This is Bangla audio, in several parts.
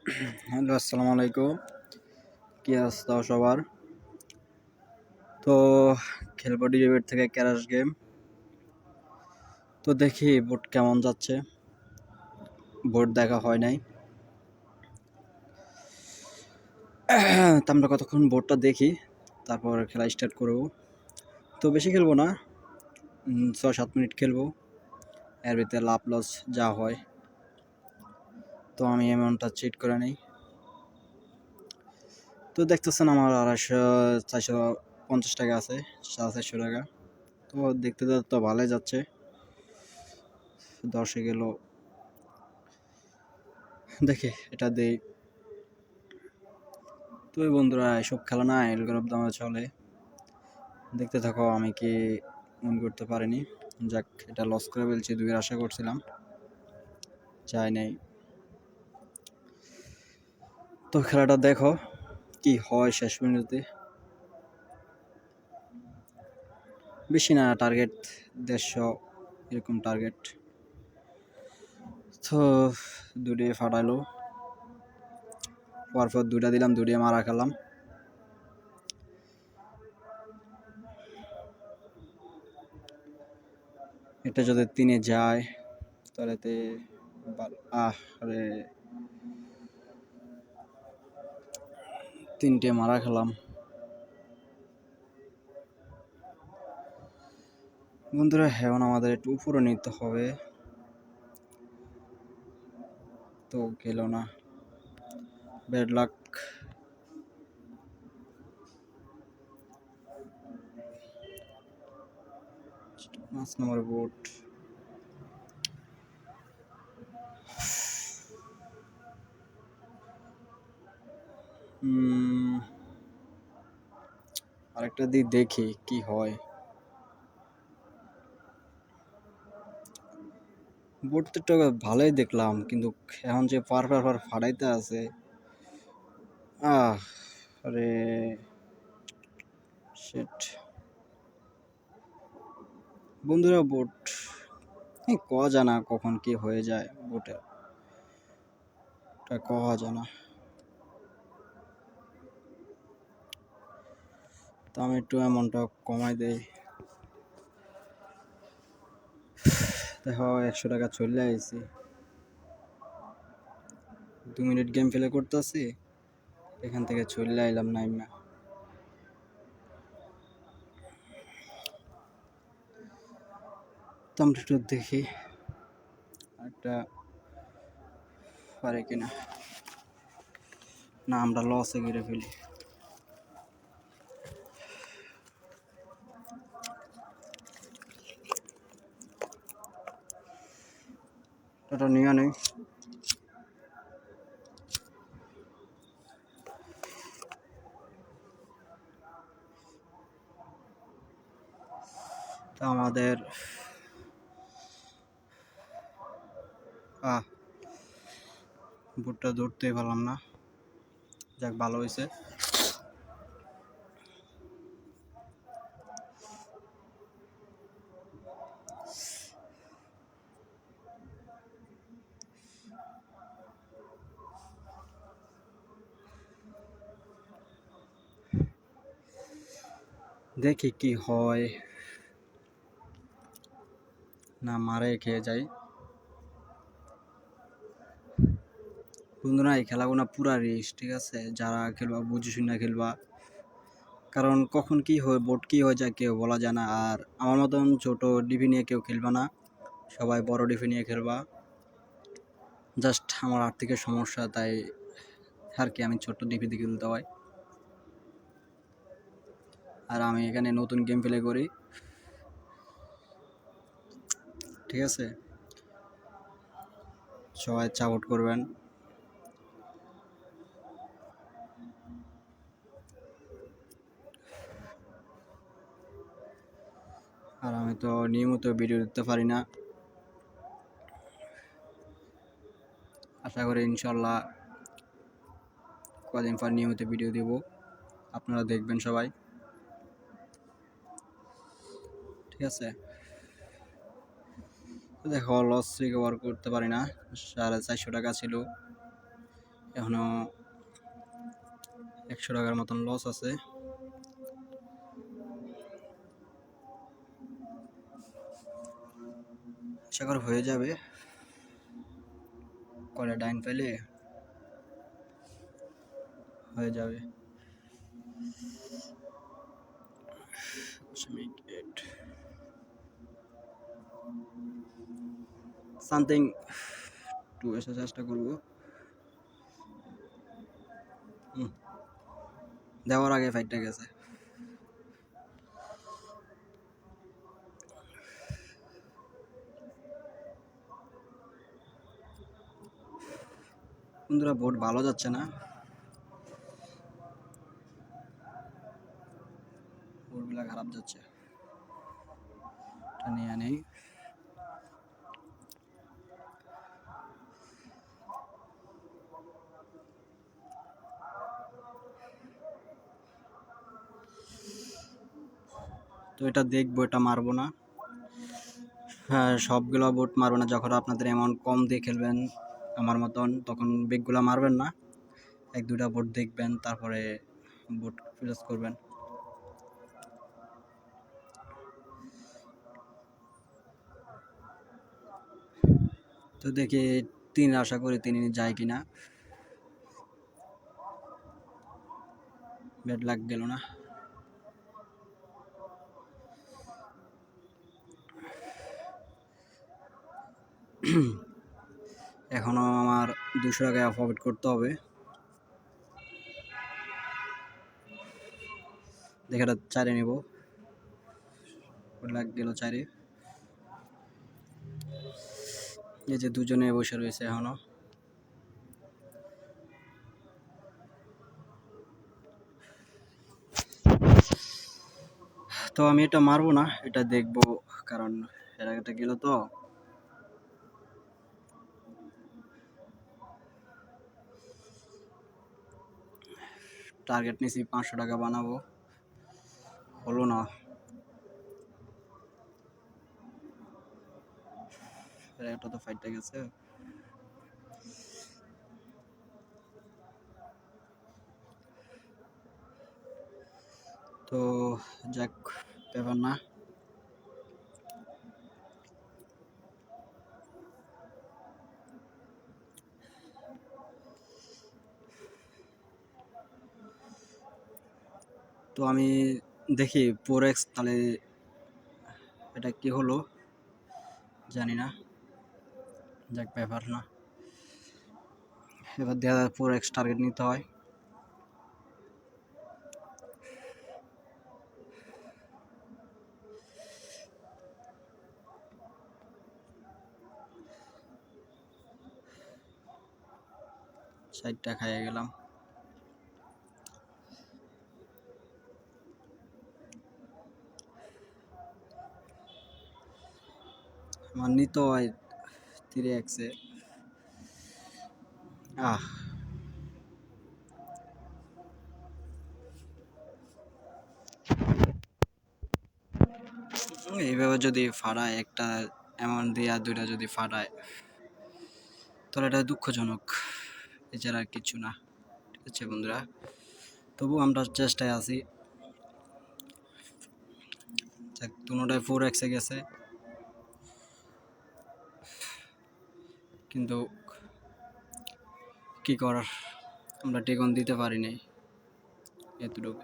হ্যালো, আসসালামু আলাইকুম। কি অবস্থা সবার? তো খেলবো ডিবেট থেকে ক্যারাশ গেম। তো দেখি বোর্ড কেমন যাচ্ছে। বোর্ড দেখা হয় নাই। তো আমরা কতক্ষণ বোর্ডটা দেখি, তারপর খেলা স্টার্ট করবো। তো বেশি খেলবো না, 6-7 মিনিট খেলবো। এর ভিতরে লাভ লস যা হয়। তো আমি অ্যামাউন্টটা চিট করে নিই। তো দেখতেছেন আমার 450 টাকা আছে, 450 টাকা। তো দেখতে তো ভালোই যাচ্ছে। 10-এ গেল, দেখি এটা দেই। তো বন্ধুরা, এসব খেলা না এলগোর দামে চলে। দেখতে থাকো আমি কি মন করতে পারিনি। যাক, এটা লস করে ফেলছি, 2-এর আশা করছিলাম, চাই নাই। তো খেলাটা দেখো কি হয় শেষ মিনিটে। বেশি না, টার্গেট 150 এরকম টার্গেট। তো দুটি ফাটাইলো, পরপর দুটা দিলাম, দুটি মারা খেলাম। এটা যদি 3-এ যায় তাহলে আরে 3টে মারা খেলাম। বন্ধুরা, এখন আমাদের একটু উপরে নিতে হবে। তো গেল না, ব্যাড লাক। 5 নম্বর বোট। আরেকটা দিয়ে দেখি কি হয়। বোট তো ভালোই দেখলাম, কিন্তু এখন যে পার ফাটাইতে আছে। আরে শিট। বন্ধুরা, বোট কওয়া যায় না কখন কি হয়ে যায় বোটে, কওয়া যায় না। তো আমি একটু অ্যামাউন্টটা কমাই দেই। দেখো 100 টাকা চলে আইছি। 2 মিনিট গেম প্লে করতেছি, এখান থেকে চলে আইলাম নাইমা। তো আমরা একটু দেখি একটা পারে কিনা। না, আমরা লসে গিরে ফেলি। এটা নিয়ে নেই। তো আমাদের বুটটা ধরতেই পারলাম না। যাক, ভালো হয়েছে। দেখি কি হয়, না মারে খেয়ে যাই। বন্ধুরা, এই খেলাগুলো পুরা রিস্ক, ঠিক আছে? যারা খেলবা বুঝে শুনে খেলবা, কারণ কখন কি হয়, বোট কি হয়ে যায় কেউ বলা যায় না। আর আমার মতন ছোট ডিভি নিয়ে কেউ খেলবা না, সবাই বড় ডিভি নিয়ে খেলবা। জাস্ট আমার আর্থিকের সমস্যা, তাই আর কি আমি ছোট্ট ডিভি দিয়ে খেলতে হয়। আর আমি এখানে নতুন গেম প্লে করি, ঠিক আছে? সবাই সাপোর্ট করবেন। আর আমি তো নিয়মিত ভিডিও দিতে পারি না, আশা করি ইনশাল্লাহ কদিন পর নিয়মিত ভিডিও দেব, আপনারা দেখবেন সবাই, ঠিক আছে? দেখো, লস রিকভার করতে পারি না। 450 টাকা ছিল, এখনো 100 টাকার মতন লস আছে। আশা করি হয়ে যাবে, কয়টা ডাইন পেলে হয়ে যাবে। সামথিং টু এসে চেষ্টা করবো। দেওয়ার আগে ফাইটটা গেছে। বন্ধুরা বোট ভালো যাচ্ছে না, বোটগুলা খারাপ যাচ্ছে, এটা নিয়ে নেই। তো এটা দেখবো, এটা মারবো না। হ্যাঁ, সবগুলো বোট মারবো না। যখন আপনাদের অ্যামাউন্ট কম দিয়ে খেলবেন আমার মতন, তখন বেগগুলো মারবেন না, 1-2টা বোট দেখবেন, তারপরে বোট ফিলাস করবেন। তো দেখি 3 আশা করি 3 যায় কিনা। ব্যাড লাক গেল না। এখনো আমার 200 টাকা প্রফিট করতে হবে। দেখে এটা 4 নেব, লাগ গেল 4। এই যে দুজনে বসে রয়েছে এখনো। তো আমি এটা মারবো না, এটা দেখবো, কারণ এর আগেটা গেল তো। টার্গেট নিয়েছি 500 টাকা বানাবো, হলো না। এটা তো ফাইটটা গেছে। তো যাক, ব্যাপার না। তো আমি দেখি 4x, তাহলে এটা কি হলো জানি না, যাক ব্যাপার না। এবার দেখা যায় 4x টার্গেট নিতে হয়। সাইডটা খাইয়ে গেলাম। আমার নিতে হয় 3x এ। এইভাবে যদি ফাড়ায়, একটা অ্যামাউন্ট দিয়ে আর 2টা যদি ফাড়ায়, তাহলে এটা দুঃখজনক, এছাড়া আর কিছু না। ঠিক আছে বন্ধুরা, তবু আমরা চেষ্টায় আছি। দুটোটাই 4x এ গেছে, কিন্তু কি করার, আমরা টেকন দিতে পারি নাই এতটুকু।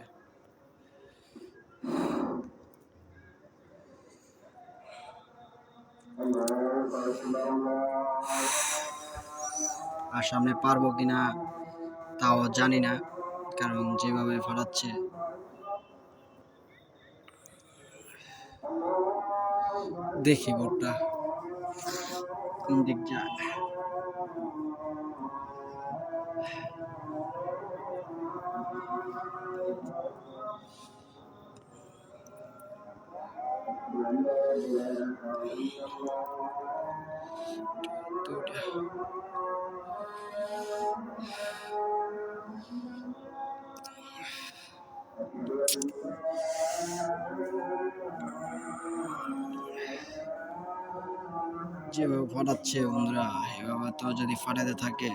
আর সামনে পারবো কিনা তাও জানি না, কারণ যেভাবে ফাটাচ্ছে। দেখি বোটটা কোন দিক যায়। যেভাবে ফাটাচ্ছে বন্ধুরা, এভাবে তো যদি ফাটাতে থাকে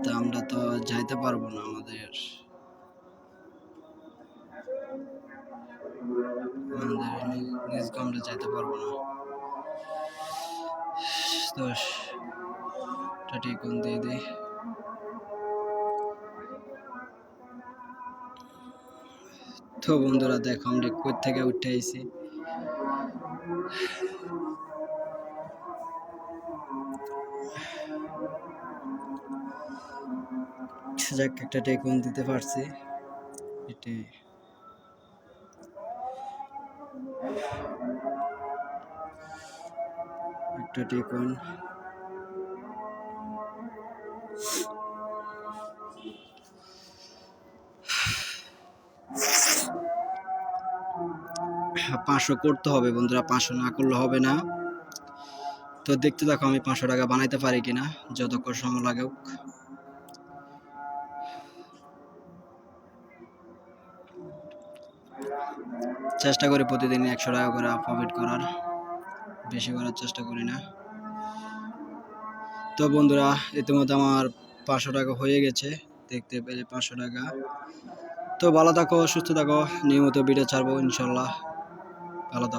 তো আমরা তো যাইতে পারবো না, আমাদের নিজকে আমরা যাইতে পারবো না। তো টিকন দিয়ে দিই। তো বন্ধুরা দেখো আমরা কই থেকে উঠে আইছি। যাক একটা টেকন দিতে পারছি, এটাই একটা টেকন। পাঁচশো করতে হবে বন্ধুরা, 500 না করলে হবে না। তো দেখতে দেখো আমি 500 টাকা বানাইতে পারি কিনা, যতক্ষণ সময় লাগুক। চেষ্টা করি প্রতিদিন 100 টাকা করে প্রফিট করার, বেশি করার চেষ্টা করি না। তো বন্ধুরা ইতিমধ্যে আমার 500 টাকা হয়ে গেছে, দেখতে পেলে 500 টাকা। তো ভালো থাকো, সুস্থ থাকো, নিয়মিত ভিডিও ছাড়বো ইনশাল্লাহ। ভালো থাকো।